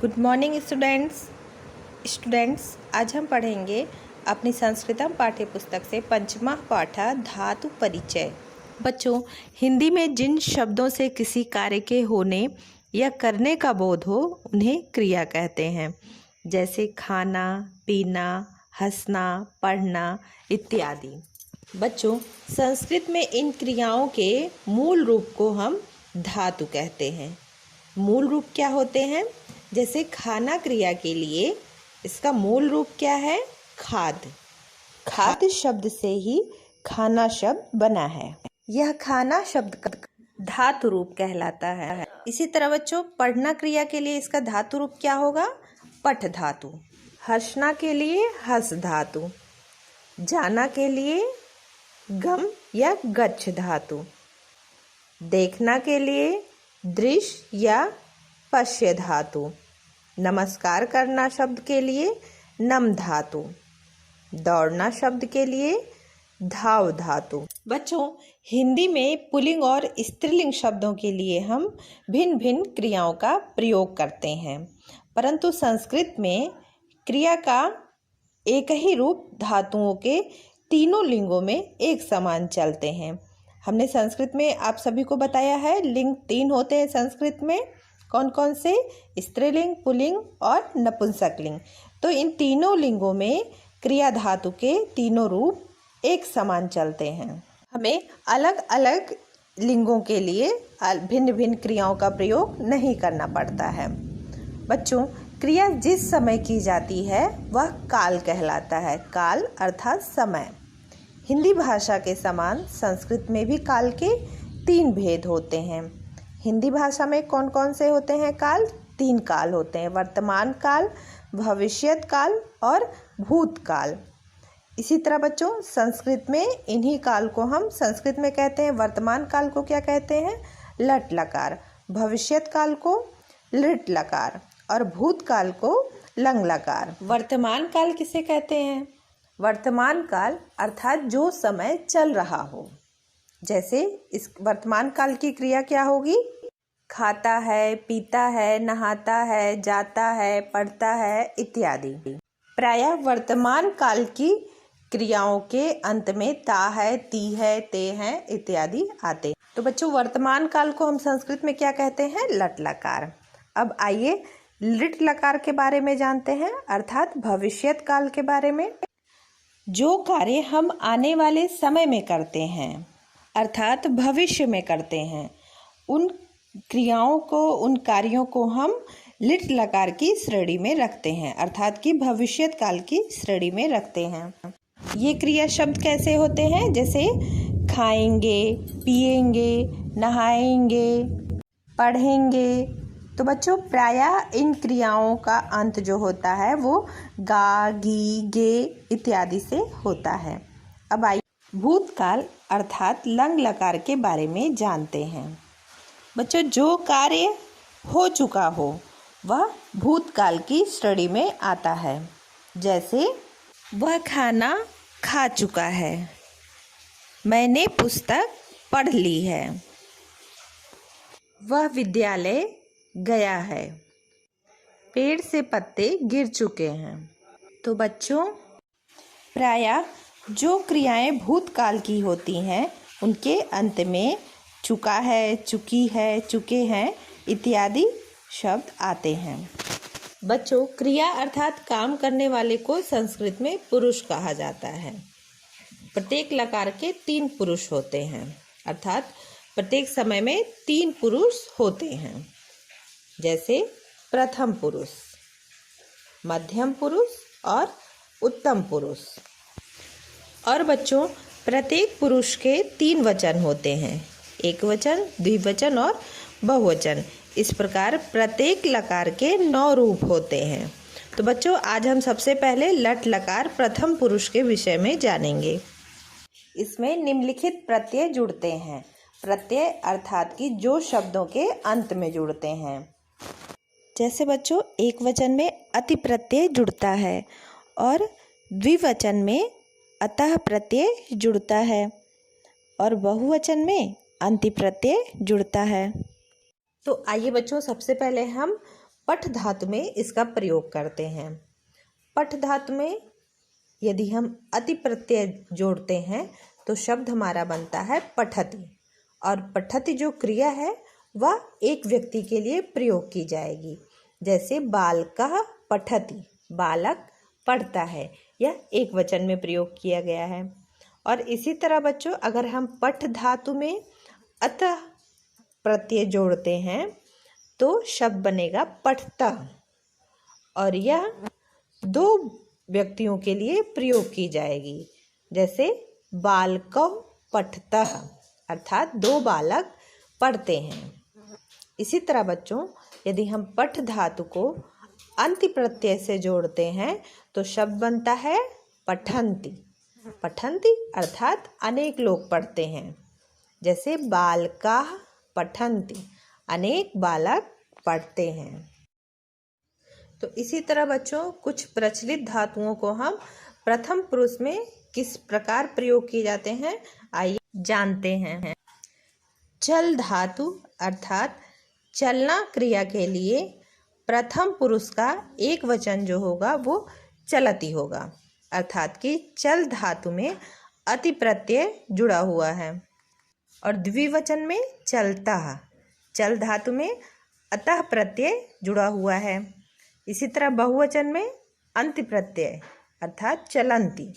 Good morning students आज हम पढ़ेंगे अपनी संस्कृतम पाठ्य पुस्तक से पंचमा पाठा धातु परिचय। बच्चों, हिंदी में जिन शब्दों से किसी कार्य के होने या करने का बोध हो उन्हें क्रिया कहते हैं, जैसे खाना, पीना, हंसना, पढ़ना इत्यादि। बच्चों, संस्कृत में इन क्रियाओं के मूल रूप को हम धातु कहते हैं। मूल रूप क्या होते हैं? जैसे खाना क्रिया के लिए इसका मूल रूप क्या है? खाद्य। खाद्य शब्द से ही खाना शब्द बना है। यह खाना शब्द का धातु रूप कहलाता है। इसी तरह बच्चों, पढ़ना क्रिया के लिए इसका धातु रूप क्या होगा? पठ धातु। हंसना के लिए हस धातु। जाना के लिए गम या गच्छ धातु। देखना के लिए दृश्य या पश्य धातु। नमस्कार करना शब्द के लिए नम धातु। दौड़ना शब्द के लिए धाव धातु। बच्चों, हिंदी में पुल्लिंग और स्त्रीलिंग शब्दों के लिए हम भिन्न भिन्न क्रियाओं का प्रयोग करते हैं, परंतु संस्कृत में क्रिया का एक ही रूप धातुओं के तीनों लिंगों में एक समान चलते हैं। हमने संस्कृत में आप सभी को बताया है, लिंग 3 होते हैं संस्कृत में। कौन कौन से? स्त्रीलिंग, पुल्लिंग और नपुंसकलिंग। तो इन तीनों लिंगों में क्रिया धातु के तीनों रूप एक समान चलते हैं। हमें अलग अलग लिंगों के लिए भिन्न भिन्न क्रियाओं का प्रयोग नहीं करना पड़ता है। बच्चों, क्रिया जिस समय की जाती है वह काल कहलाता है। काल अर्थात समय। हिंदी भाषा के समान संस्कृत में भी काल के 3 भेद होते हैं। हिंदी भाषा में कौन कौन से होते हैं काल? 3 काल होते हैं: वर्तमान काल, भविष्यत काल और भूतकाल। इसी तरह बच्चों, संस्कृत में इन्हीं काल को हम संस्कृत में कहते हैं। वर्तमान काल को क्या कहते हैं? लट लकार। भविष्यत काल को लिट लकार और भूतकाल को लंग लकार। वर्तमान काल किसे कहते हैं? वर्तमान काल अर्थात जो समय चल रहा हो। जैसे इस वर्तमान काल की क्रिया क्या होगी? खाता है, पीता है, नहाता है, जाता है, पढ़ता है इत्यादि। प्रायः वर्तमान काल की क्रियाओं के अंत में ता है, ती है, ते हैं इत्यादि आते। तो बच्चों, वर्तमान काल को हम संस्कृत में क्या कहते हैं? लट लकार। अब आइए लिट लकार के बारे में जानते हैं, अर्थात भविष्यत काल के बारे में। जो कार्य हम आने वाले समय में करते हैं अर्थात भविष्य में करते हैं, उन क्रियाओं को, उन कार्यों को हम लिट लकार की श्रेणी में रखते हैं, अर्थात कि भविष्यत काल की श्रेणी में रखते हैं। ये क्रिया शब्द कैसे होते हैं? जैसे खाएंगे, पिएंगे, नहाएंगे, पढ़ेंगे। तो बच्चों, प्रायः इन क्रियाओं का अंत जो होता है वो गा, गी, गे इत्यादि से होता है। अब आइए भूतकाल अर्थात लंग लकार के बारे में जानते हैं। बच्चों, जो कार्य हो चुका हो वह भूतकाल की श्रेणी में आता है। जैसे वह खाना खा चुका है, मैंने पुस्तक पढ़ ली है, वह विद्यालय गया है, पेड़ से पत्ते गिर चुके हैं। तो बच्चों, प्रायः जो क्रियाएं भूतकाल की होती हैं उनके अंत में चुका है, चुकी है, चुके हैं इत्यादि शब्द आते हैं। बच्चों, क्रिया अर्थात काम करने वाले को संस्कृत में पुरुष कहा जाता है। प्रत्येक लकार के 3 पुरुष होते हैं, अर्थात प्रत्येक समय में 3 पुरुष होते हैं। जैसे प्रथम पुरुष, मध्यम पुरुष और उत्तम पुरुष। और बच्चों, प्रत्येक पुरुष के 3 वचन होते हैं: एक वचन, द्विवचन और बहुवचन। इस प्रकार प्रत्येक लकार के 9 रूप होते हैं। तो बच्चों, आज हम सबसे पहले लट लकार प्रथम पुरुष के विषय में जानेंगे। इसमें निम्नलिखित प्रत्यय जुड़ते हैं। प्रत्यय अर्थात कि जो शब्दों के अंत में जुड़ते हैं। जैसे बच्चों, एक वचन में अति प्रत्यय जुड़ता है और द्विवचन में अतः प्रत्यय जुड़ता है और बहुवचन में अंति प्रत्यय जुड़ता है। तो आइए बच्चों, सबसे पहले हम पठ धातु में इसका प्रयोग करते हैं। पठ धातु में यदि हम अति प्रत्यय जोड़ते हैं तो शब्द हमारा बनता है पठति, और पठति जो क्रिया है वह एक व्यक्ति के लिए प्रयोग की जाएगी। जैसे बालकः पठति, बालक पढ़ता है, यह एक वचन में प्रयोग किया गया है। और इसी तरह बच्चों, अगर हम पठ धातु में अतः प्रत्यय जोड़ते हैं तो शब्द बनेगा पठतः, और यह दो व्यक्तियों के लिए प्रयोग की जाएगी। जैसे बालकौ पठतः, अर्थात दो बालक पढ़ते हैं। इसी तरह बच्चों, यदि हम पठ धातु को अंति प्रत्यय से जोड़ते हैं तो शब्द बनता है पठन्ति। पठन्ति अर्थात अनेक लोग पढ़ते हैं। जैसे बालकाः पठन्ति, अनेक बालक पढ़ते हैं। तो इसी तरह बच्चों, कुछ प्रचलित धातुओं को हम प्रथम पुरुष में किस प्रकार प्रयोग किए जाते हैं, आइए जानते हैं। चल धातु अर्थात चलना क्रिया के लिए प्रथम पुरुष का एक वचन जो होगा वो चलति होगा, अर्थात कि चल धातु में अति प्रत्यय जुड़ा हुआ है। और द्विवचन में चलता, चल धातु में अतः प्रत्यय जुड़ा हुआ है। इसी तरह बहुवचन में अंति प्रत्यय अर्थात चलन्ति,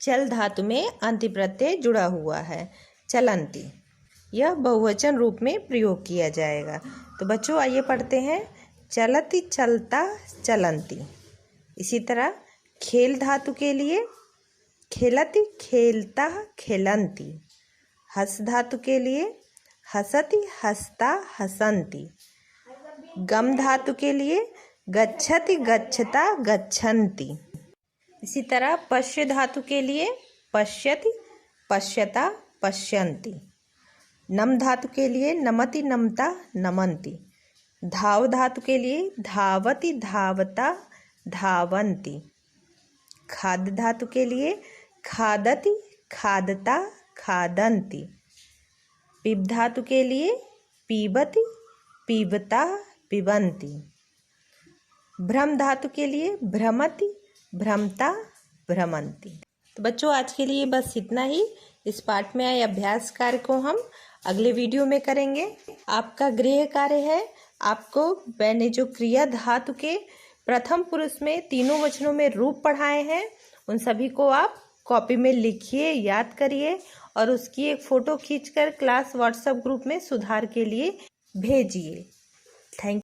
चल धातु में अंति प्रत्यय जुड़ा हुआ है, चलन्ति, यह बहुवचन रूप में प्रयोग किया जाएगा। तो बच्चों आइए पढ़ते हैं। चलति चलता चलन्ति। इसी तरह खेल धातु के लिए खेलति खेलता खेलन्ति। हस धातु के लिए हसति हसता हसन्ति। गम धातु के लिए गच्छति गच्छता गच्छन्ति। इसी तरह पश्य धातु के लिए पश्यति पश्यता पश्यन्ति। नम धातु के लिए नमति नमता नमन्ति। धाव धातु के लिए धावति धावता धावन्ति। खाद धातु के लिए खादति खादता खादन्ति। पिब धातु के लिए पीबति पीबता पिबन्ति। भ्रम धातु के लिए भ्रमति भ्रमता भ्रमन्ति। तो बच्चों आज के लिए बस इतना ही। इस पाठ में आए अभ्यास कार्य को हम अगले वीडियो में करेंगे। आपका गृह कार्य है, आपको मैंने जो क्रिया धातु के प्रथम पुरुष में तीनों वचनों में रूप पढ़ाए हैं उन सभी को आप कॉपी में लिखिए, याद करिए और उसकी एक फ़ोटो खींचकर क्लास व्हाट्सएप ग्रुप में सुधार के लिए भेजिए। थैंक